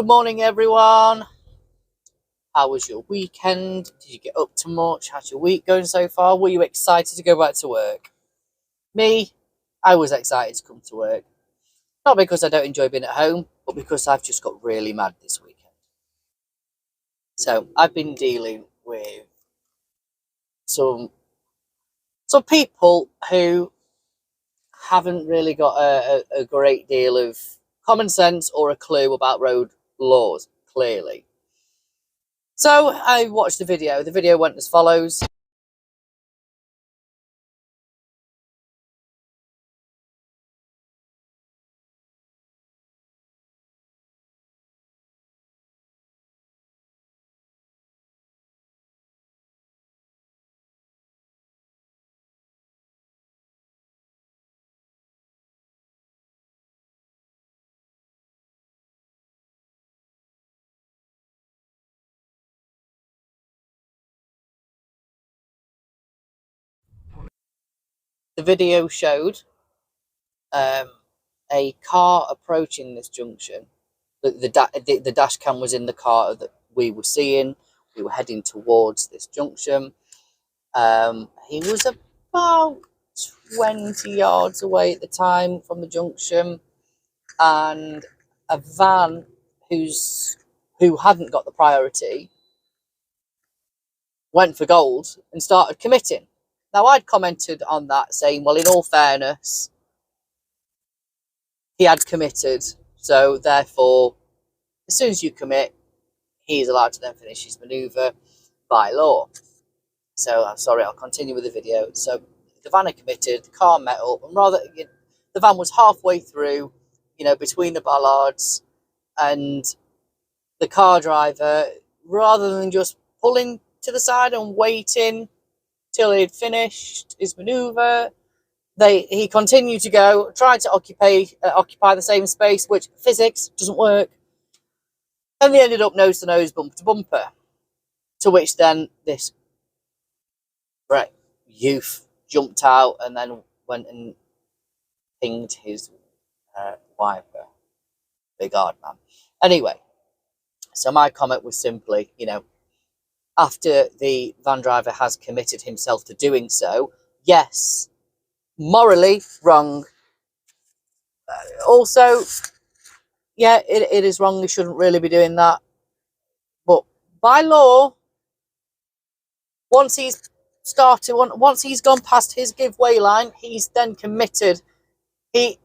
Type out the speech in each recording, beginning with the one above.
Good morning, everyone. How was your weekend? Did you get up to much? How's your week going so far? Were you excited to go back to work? Me, I was excited to come to work. Not because I don't enjoy being at home, but because I've just got really mad this weekend. So I've been dealing with some people who haven't really got a great deal of common sense or a clue about road laws, clearly. So I watched the video. The video went as follows. The video showed a car approaching this junction. The dash cam was in the car that we were seeing. We were heading towards this junction. He was about 20 yards away at the time from the junction, and a van who hadn't got the priority went for gold and started committing. Now, I'd commented on that saying, well, in all fairness, he had committed, so therefore, as soon as you commit, he is allowed to then finish his manoeuvre by law. So I'm sorry, I'll continue with the video. So the van had committed, the car met up, and the van was halfway through, between the bollards, and the car driver, rather than just pulling to the side and waiting till he'd finished his manoeuvre, he continued to go, tried to occupy the same space, which physics doesn't work, and they ended up nose to nose, bumper to bumper. To which then this youth jumped out and then went and pinged his wiper. Big hard man. Anyway, so my comment was simply, after the van driver has committed himself to doing so, yes, morally wrong. Also, yeah, it is wrong. He shouldn't really be doing that. But by law, once he's gone past his giveaway line, he's then committed. The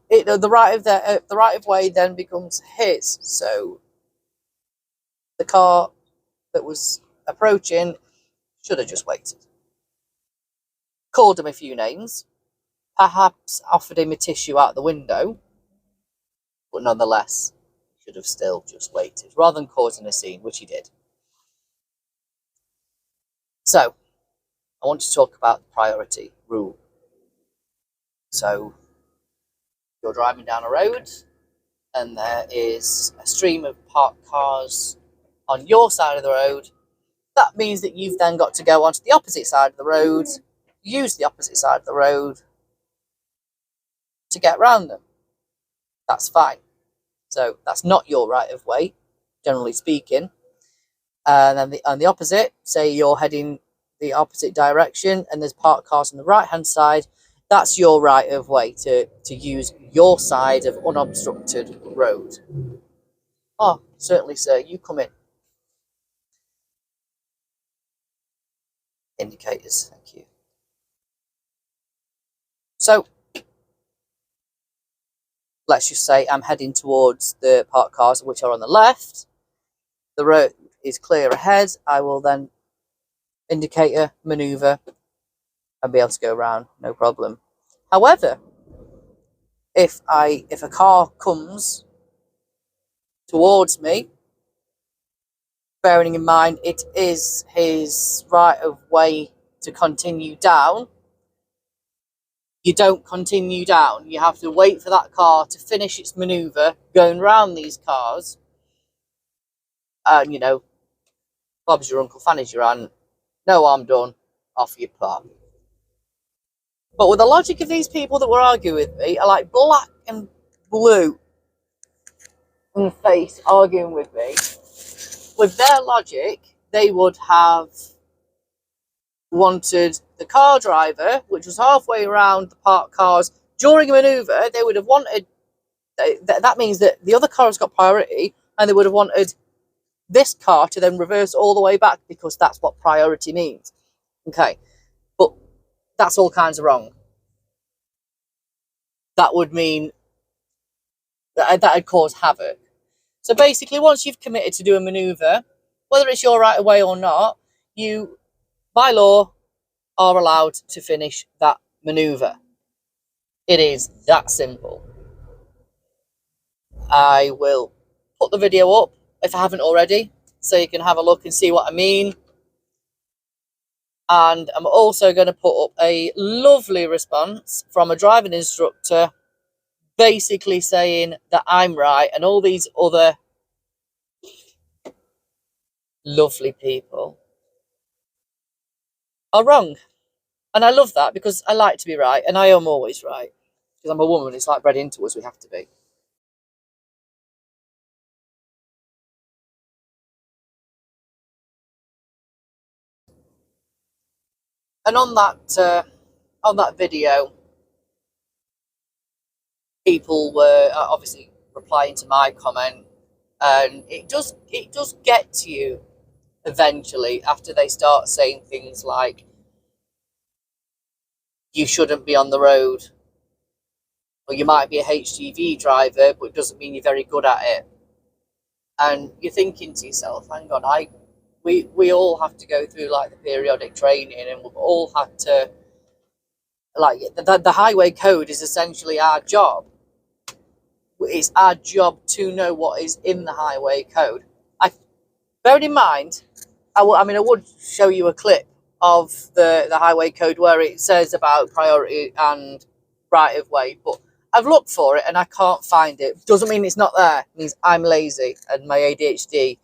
right of way then becomes his. So the car that was approaching should have just waited. Called him a few names, perhaps offered him a tissue out the window, but nonetheless, should have still just waited, rather than causing a scene, which he did. So, I want to talk about the priority rule. So, you're driving down a road, and there is a stream of parked cars on your side of the road. That means that you've then got to go onto the opposite side of the road, use the opposite side of the road to get around them. That's fine. So that's not your right of way, generally speaking. And then on the opposite, say you're heading the opposite direction and there's parked cars on the right hand side, that's your right of way to use your side of unobstructed road. Oh, certainly, sir, you come in. Indicators, thank you. So, let's just say I'm heading towards the parked cars, which are on the left. The road is clear ahead. I will then indicator, manoeuvre, and be able to go around, no problem. However, if a car comes towards me, bearing in mind it is his right of way to continue down, you don't continue down. You have to wait for that car to finish its manoeuvre, going round these cars. And, Bob's your uncle, Fanny's your aunt. No, I'm done. Off you pop. But with the logic of these people that were arguing with me are like black and blue. in the face arguing with me. With their logic, they would have wanted the car driver, which was halfway around the parked cars during a manoeuvre, they would have wanted, that means that the other car has got priority, and they would have wanted this car to then reverse all the way back, because that's what priority means. Okay, but that's all kinds of wrong. That would mean that would cause havoc. So basically, once you've committed to do a manoeuvre, whether it's your right of way or not, you, by law, are allowed to finish that manoeuvre. It is that simple. I will put the video up if I haven't already, so you can have a look and see what I mean. And I'm also going to put up a lovely response from a driving instructor, basically saying that I'm right and all these other lovely people are wrong. And I love that, because I like to be right, and I am always right. Because I'm a woman, it's like bred into us, we have to be. And on that video, people were obviously replying to my comment, and it does get to you eventually after they start saying things like, you shouldn't be on the road, or you might be a HGV driver, but it doesn't mean you're very good at it. And you're thinking to yourself, hang on, we all have to go through like the periodic training, and we've all had to, like, the highway code is essentially our job. It's our job to know what is in the highway code. Bearing in mind, I would show you a clip of the highway code where it says about priority and right of way, but I've looked for it and I can't find it. Doesn't mean it's not there. It means I'm lazy and my ADHD.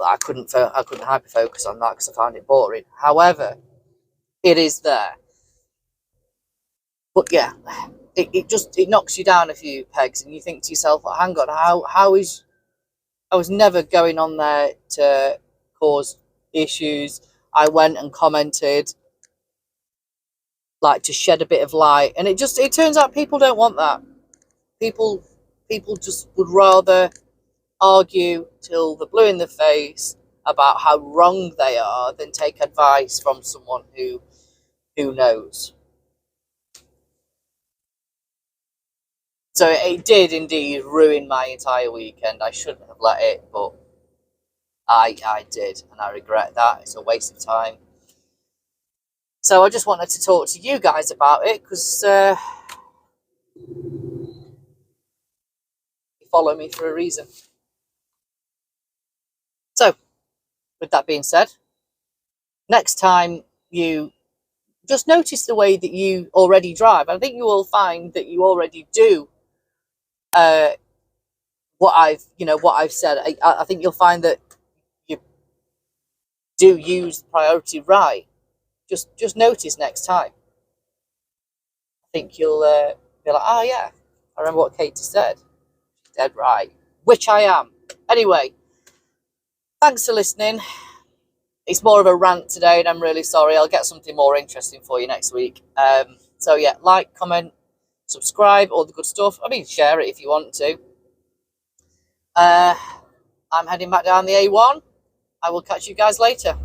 I couldn't hyper focus on that because I found it boring. However, it is there. But yeah, it knocks you down a few pegs, and you think to yourself, well, hang on, how is, I was never going on there to cause issues. I went and commented, like, to shed a bit of light, and it turns out people don't want that. People just would rather argue till they're blue in the face about how wrong they are than take advice from someone who knows. So it did indeed ruin my entire weekend. I shouldn't have let it, but I did, and I regret that. It's a waste of time. So I just wanted to talk to you guys about it, because you follow me for a reason. So, with that being said, next time you just notice the way that you already drive. I think you will find that you already do what I've said. I think you'll find that you do use priority right. Just notice next time. I think you'll be like, oh yeah, I remember what Katie said. She's dead right, which I am. Anyway, thanks for listening. It's more of a rant today, and I'm really sorry. I'll get something more interesting for you next week. So yeah, like, comment, subscribe, all the good stuff. I mean, share it if you want to. I'm heading back down the A1. I will catch you guys later.